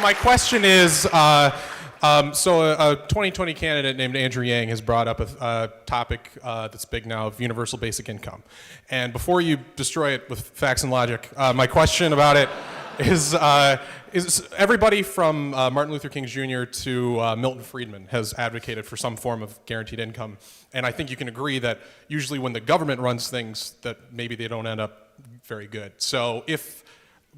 My question is, so a 2020 candidate named Andrew Yang has brought up a topic that's big now of universal basic income. And before you destroy it with facts and logic, my question about it is everybody from Martin Luther King Jr. to Milton Friedman has advocated for some form of guaranteed income. And I think you can agree that usually when the government runs things, that maybe they don't end up very good. So if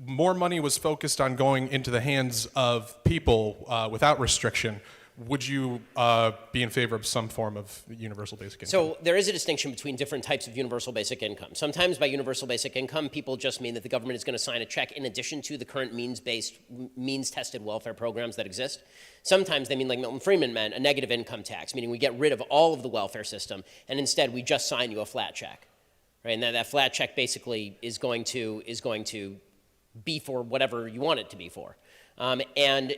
more money was focused on going into the hands of people without restriction, would you be in favor of some form of universal basic income? So there is a distinction between different types of universal basic income. Sometimes by universal basic income, people just mean that the government is going to sign a check in addition to the current means-tested welfare programs that exist. Sometimes they mean, like Milton Friedman meant, a negative income tax, meaning we get rid of all of the welfare system, and instead we just sign you a flat check. Right? And that flat check basically is going to be for whatever you want it to be for. And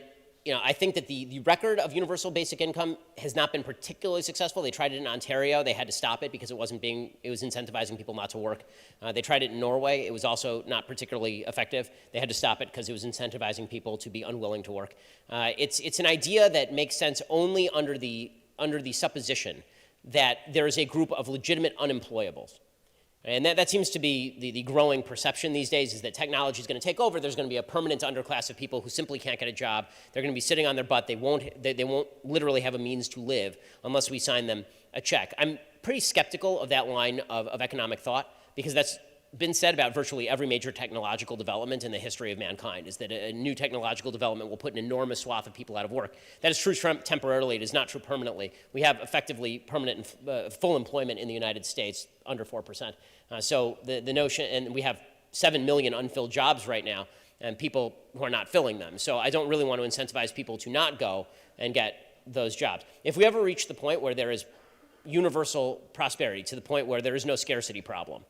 I think that the record of universal basic income has not been particularly successful. They tried it in Ontario. They had to stop it because it was incentivizing people not to work. They tried it in Norway. It was also not particularly effective. They had to stop it because it was incentivizing people to be unwilling to work. It's an idea that makes sense only under the supposition that there is a group of legitimate unemployables. And that seems to be the growing perception these days, is that technology is going to take over. There's going to be a permanent underclass of people who simply can't get a job. They're going to be sitting on their butt. They won't literally have a means to live unless we sign them a check. I'm pretty skeptical of that line of economic thought, because that's been said about virtually every major technological development in the history of mankind, is that a new technological development will put an enormous swath of people out of work. That is true temporarily. It is not true permanently. We have effectively permanent and full employment in the United States, under 4%. So the notion, and we have 7 million unfilled jobs right now, and people who are not filling them. So I don't really want to incentivize people to not go and get those jobs. If we ever reach the point where there is universal prosperity, to the point where there is no scarcity problem,